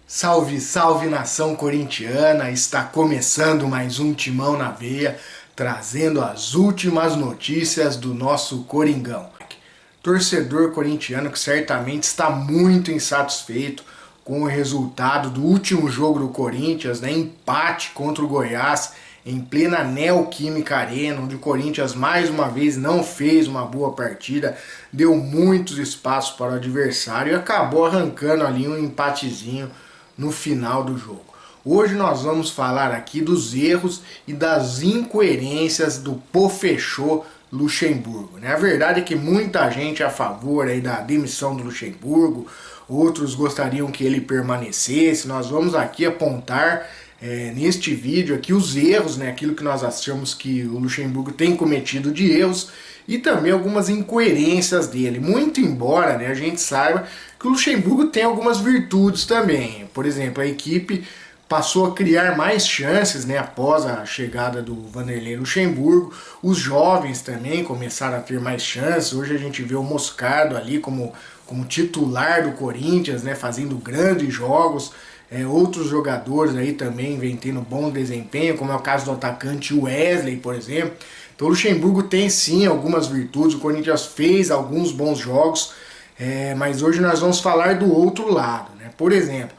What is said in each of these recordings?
Salve, salve nação corintiana! Está começando mais um Timão na Veia, trazendo as últimas notícias do nosso Coringão. Torcedor corintiano que certamente está muito insatisfeito com o resultado do último jogo do Corinthians, né? Empate contra o Goiás em plena Neoquímica Arena, onde o Corinthians mais uma vez não fez uma boa partida, deu muitos espaços para o adversário e acabou arrancando ali um empatezinho no final do jogo. Hoje nós vamos falar aqui dos erros e das incoerências do Pofechô Luxemburgo. A verdade é que muita gente é a favor aí da demissão do Luxemburgo, outros gostariam que ele permanecesse. Nós vamos aqui apontar neste vídeo aqui os erros, aquilo que nós achamos que o Luxemburgo tem cometido de erros e também algumas incoerências dele. Muito embora a gente saiba que o Luxemburgo tem algumas virtudes também. Por exemplo, a equipe passou a criar mais chances após a chegada do Vanderlei Luxemburgo. Os jovens também começaram a ter mais chances. Hoje a gente vê o Moscardo ali como titular do Corinthians, fazendo grandes jogos. Outros jogadores aí também vem tendo bom desempenho, como é o caso do atacante Wesley, por exemplo. Então o Luxemburgo tem sim algumas virtudes, o Corinthians fez alguns bons jogos, mas hoje nós vamos falar do outro lado. Por exemplo,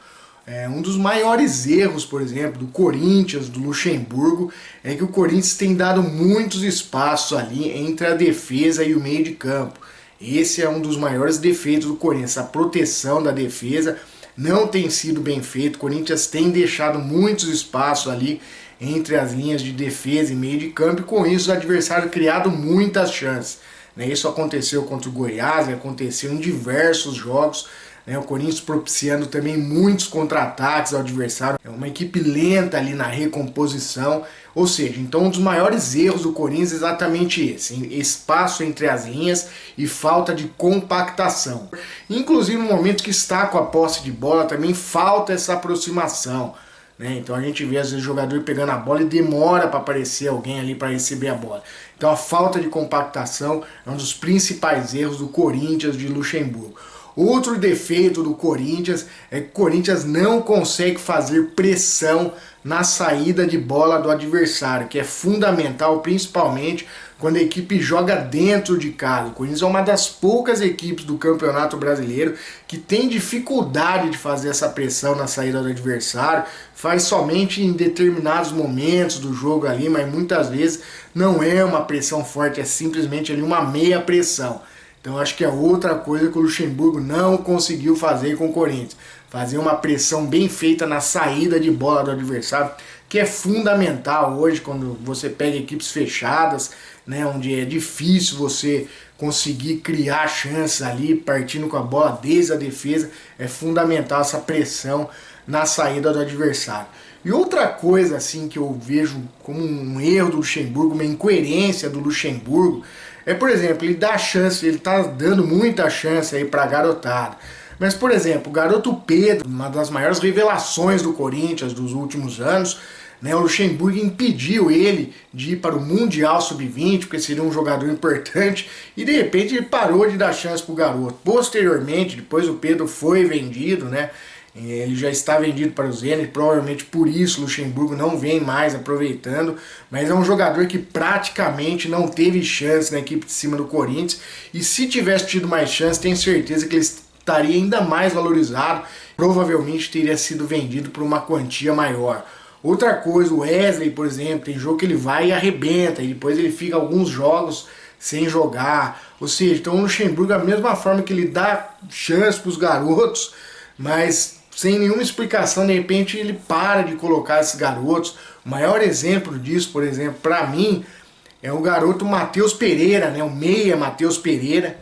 um dos maiores erros, por exemplo, do Corinthians, do Luxemburgo, é que o Corinthians tem dado muitos espaços ali entre a defesa e o meio de campo. Esse é um dos maiores defeitos do Corinthians, a proteção da defesa não tem sido bem feito. O Corinthians tem deixado muitos espaços ali entre as linhas de defesa e meio de campo, e com isso o adversário criado muitas chances. Isso aconteceu contra o Goiás, aconteceu em diversos jogos. O Corinthians propiciando também muitos contra-ataques ao adversário. É uma equipe lenta ali na recomposição. Ou seja, então um dos maiores erros do Corinthians é exatamente esse. Espaço entre as linhas e falta de compactação. Inclusive no momento que está com a posse de bola também falta essa aproximação. Então a gente vê às vezes o jogador pegando a bola e demora para aparecer alguém ali para receber a bola. Então a falta de compactação é um dos principais erros do Corinthians de Luxemburgo. Outro defeito do Corinthians é que o Corinthians não consegue fazer pressão na saída de bola do adversário, que é fundamental, principalmente quando a equipe joga dentro de casa. O Corinthians é uma das poucas equipes do Campeonato Brasileiro que tem dificuldade de fazer essa pressão na saída do adversário, faz somente em determinados momentos do jogo ali, mas muitas vezes não é uma pressão forte, é simplesmente ali uma meia pressão. Então acho que é outra coisa que o Luxemburgo não conseguiu fazer com o Corinthians. Fazer uma pressão bem feita na saída de bola do adversário, que é fundamental hoje quando você pega equipes fechadas, onde é difícil você conseguir criar chances ali, partindo com a bola desde a defesa. É fundamental essa pressão na saída do adversário. E outra coisa assim que eu vejo como um erro do Luxemburgo, uma incoerência do Luxemburgo, por exemplo, ele dá chance, ele tá dando muita chance aí pra garotada. Mas, por exemplo, o garoto Pedro, uma das maiores revelações do Corinthians dos últimos anos, o Luxemburgo impediu ele de ir para o Mundial Sub-20, porque seria um jogador importante, e de repente ele parou de dar chance pro garoto. Posteriormente, depois o Pedro foi vendido, ele já está vendido para o Zenit, provavelmente por isso o Luxemburgo não vem mais aproveitando, mas é um jogador que praticamente não teve chance na equipe de cima do Corinthians, e se tivesse tido mais chance, tenho certeza que ele estaria ainda mais valorizado, provavelmente teria sido vendido por uma quantia maior. Outra coisa, o Wesley, por exemplo, tem jogo que ele vai e arrebenta, e depois ele fica alguns jogos sem jogar. Ou seja, então o Luxemburgo, da mesma forma que ele dá chance para os garotos, mas sem nenhuma explicação, de repente ele para de colocar esses garotos. O maior exemplo disso, por exemplo, para mim, é o garoto Matheus Pereira, o meia Matheus Pereira.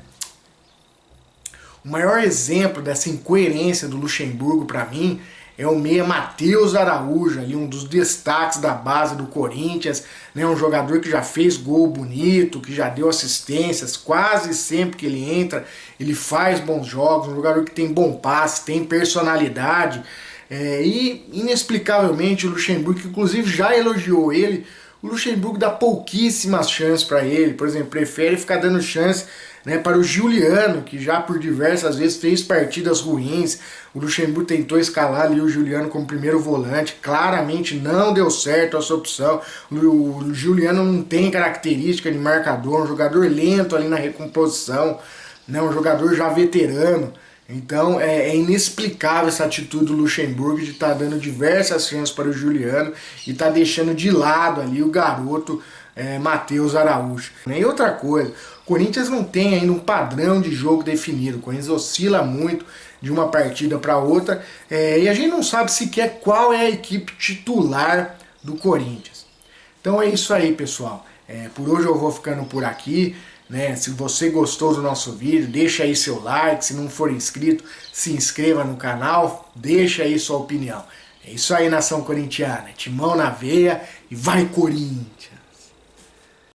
O maior exemplo dessa incoerência do Luxemburgo para mim é o meia Matheus Araújo, ali um dos destaques da base do Corinthians, um jogador que já fez gol bonito, que já deu assistências, quase sempre que ele entra, ele faz bons jogos, um jogador que tem bom passe, tem personalidade, e inexplicavelmente o Luxemburgo, que inclusive já elogiou ele, o Luxemburgo dá pouquíssimas chances para ele. Por exemplo, prefere ficar dando chance né, para o Giuliano, que já por diversas vezes fez partidas ruins. O Luxemburgo tentou escalar ali o Giuliano como primeiro volante, claramente não deu certo essa opção. O Giuliano não tem característica de marcador, um jogador lento ali na recomposição, né, um jogador já veterano. Então é inexplicável essa atitude do Luxemburgo de estar dando diversas chances para o Giuliano e estar deixando de lado ali o garoto Matheus Araújo. E outra coisa, o Corinthians não tem ainda um padrão de jogo definido, o Corinthians oscila muito de uma partida para outra e a gente não sabe sequer qual é a equipe titular do Corinthians. Então é isso aí, pessoal. Por hoje eu vou ficando por aqui. Né? Se você gostou do nosso vídeo, deixa aí seu like. Se não for inscrito, se inscreva no canal, deixa aí sua opinião. É isso aí, nação corintiana. Timão na veia e vai, Corinthians!